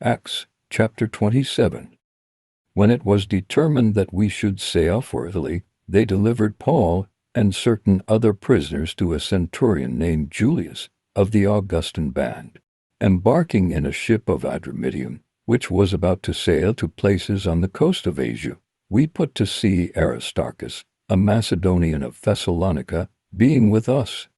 Acts chapter 27. When it was determined that we should sail for Italy, they delivered Paul and certain other prisoners to a centurion named Julius, of the Augustan band. Embarking in a ship of Adramyttium, which was about to sail to places on the coast of Asia, we put to sea, Aristarchus, a Macedonian of Thessalonica, being with us.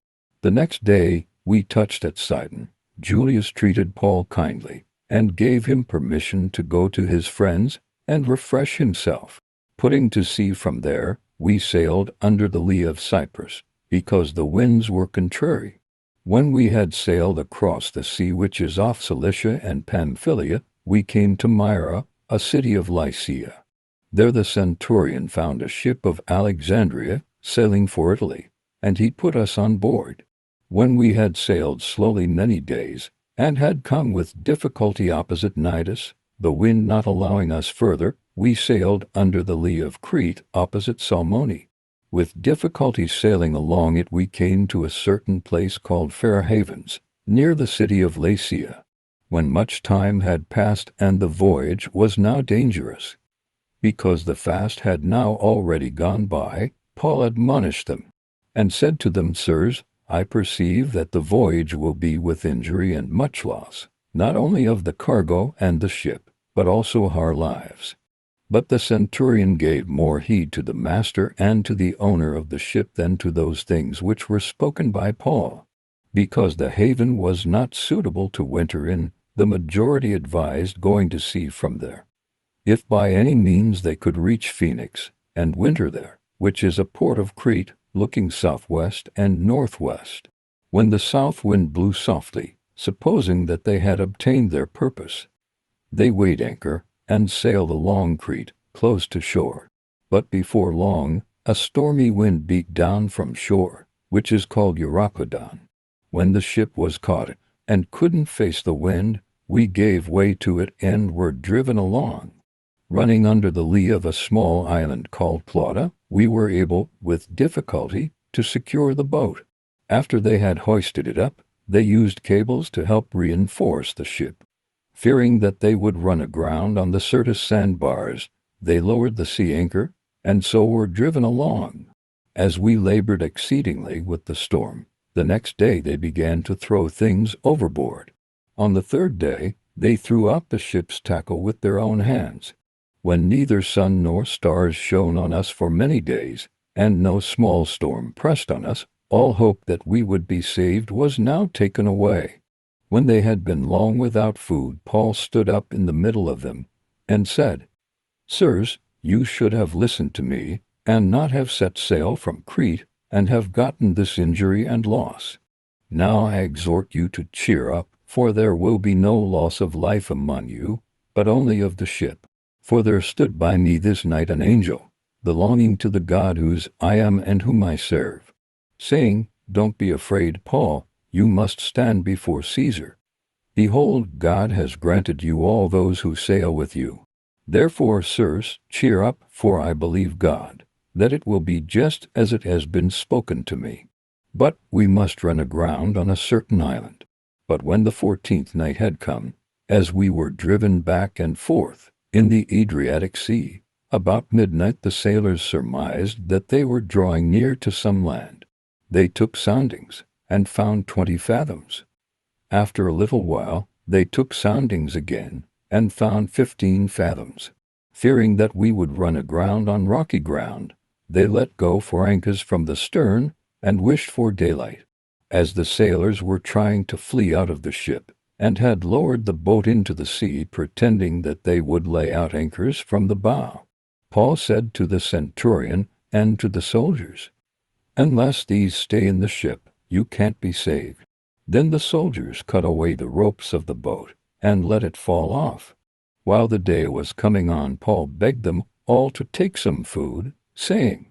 The next day we touched at Sidon. Julius treated Paul kindly, and gave him permission to go to his friends and refresh himself. Putting to sea from there, we sailed under the lee of Cyprus, because the winds were contrary. When we had sailed across the sea which is off Cilicia and Pamphylia, we came to Myra, a city of Lycia. There the centurion found a ship of Alexandria sailing for Italy, and he put us on board. When we had sailed slowly many days, and had come with difficulty opposite Cnidus, the wind not allowing us further, we sailed under the lee of Crete opposite Salmone. With difficulty sailing along it, we came to a certain place called Fair Havens, near the city of Lasea. When much time had passed and the voyage was now dangerous, because the fast had now already gone by, Paul admonished them, and said to them, Sirs, I perceive that the voyage will be with injury and much loss, not only of the cargo and the ship, but also our lives. But the centurion gave more heed to the master and to the owner of the ship than to those things which were spoken by Paul. Because the haven was not suitable to winter in, the majority advised going to sea from there, if by any means they could reach Phoenix, and winter there, which is a port of Crete, looking southwest and northwest. When the south wind blew softly, supposing that they had obtained their purpose, they weighed anchor, and sailed along Crete, close to shore. But before long, a stormy wind beat down from shore, which is called Euroclydon. When the ship was caught, and couldn't face the wind, we gave way to it and were driven along. Running under the lee of a small island called Plata, we were able, with difficulty, to secure the boat. After they had hoisted it up, they used cables to help reinforce the ship. Fearing that they would run aground on the Syrtis sandbars, they lowered the sea anchor, and so were driven along. As we labored exceedingly with the storm, the next day they began to throw things overboard. On the third day, they threw out the ship's tackle with their own hands. When neither sun nor stars shone on us for many days, and no small storm pressed on us, all hope that we would be saved was now taken away. When they had been long without food, Paul stood up in the middle of them, and said, Sirs, you should have listened to me, and not have set sail from Crete, and have gotten this injury and loss. Now I exhort you to cheer up, for there will be no loss of life among you, but only of the ship. For there stood by me this night an angel, belonging to the God whose I am and whom I serve, saying, Don't be afraid, Paul, you must stand before Caesar. Behold, God has granted you all those who sail with you. Therefore, sirs, cheer up, for I believe God, that it will be just as it has been spoken to me. But we must run aground on a certain island. But when the 14th night had come, as we were driven back and forth in the Adriatic Sea, about midnight the sailors surmised that they were drawing near to some land. They took soundings, and found 20 fathoms. After a little while, they took soundings again, and found 15 fathoms. Fearing that we would run aground on rocky ground, they let go 4 anchors from the stern, and wished for daylight. As the sailors were trying to flee out of the ship, and had lowered the boat into the sea, pretending that they would lay out anchors from the bow, Paul said to the centurion and to the soldiers, Unless these stay in the ship, you can't be saved. Then the soldiers cut away the ropes of the boat, and let it fall off. While the day was coming on, Paul begged them all to take some food, saying,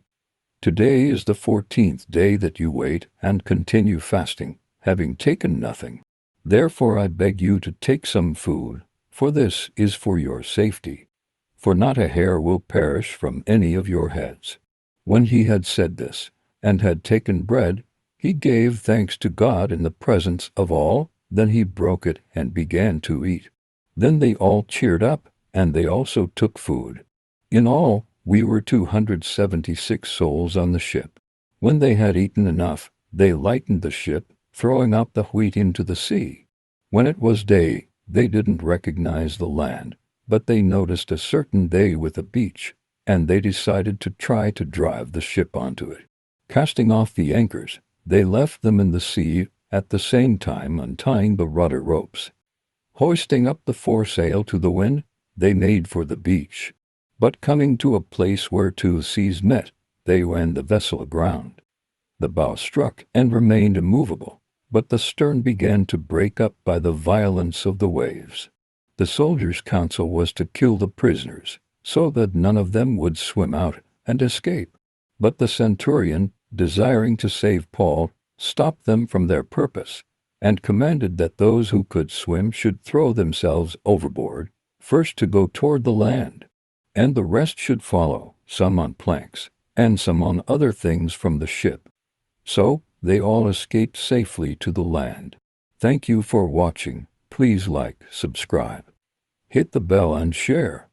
Today is the 14th day that you wait and continue fasting, having taken nothing. Therefore I beg you to take some food, for this is for your safety. For not a hair will perish from any of your heads. When he had said this, and had taken bread, he gave thanks to God in the presence of all, then he broke it and began to eat. Then they all cheered up, and they also took food. In all, we were 276 souls on the ship. When they had eaten enough, they lightened the ship, throwing out the wheat into the sea. When it was day, they didn't recognize the land, but they noticed a certain bay with a beach, and they decided to try to drive the ship onto it. Casting off the anchors, they left them in the sea, at the same time untying the rudder ropes. Hoisting up the foresail to the wind, they made for the beach. But coming to a place where two seas met, they ran the vessel aground. The bow struck and remained immovable, but the stern began to break up by the violence of the waves. The soldiers' counsel was to kill the prisoners, so that none of them would swim out and escape. But the centurion, desiring to save Paul, stopped them from their purpose, and commanded that those who could swim should throw themselves overboard, first to go toward the land, and the rest should follow, some on planks, and some on other things from the ship. So, they all escaped safely to the land. Thank you for watching. Please like, subscribe, hit the bell and share.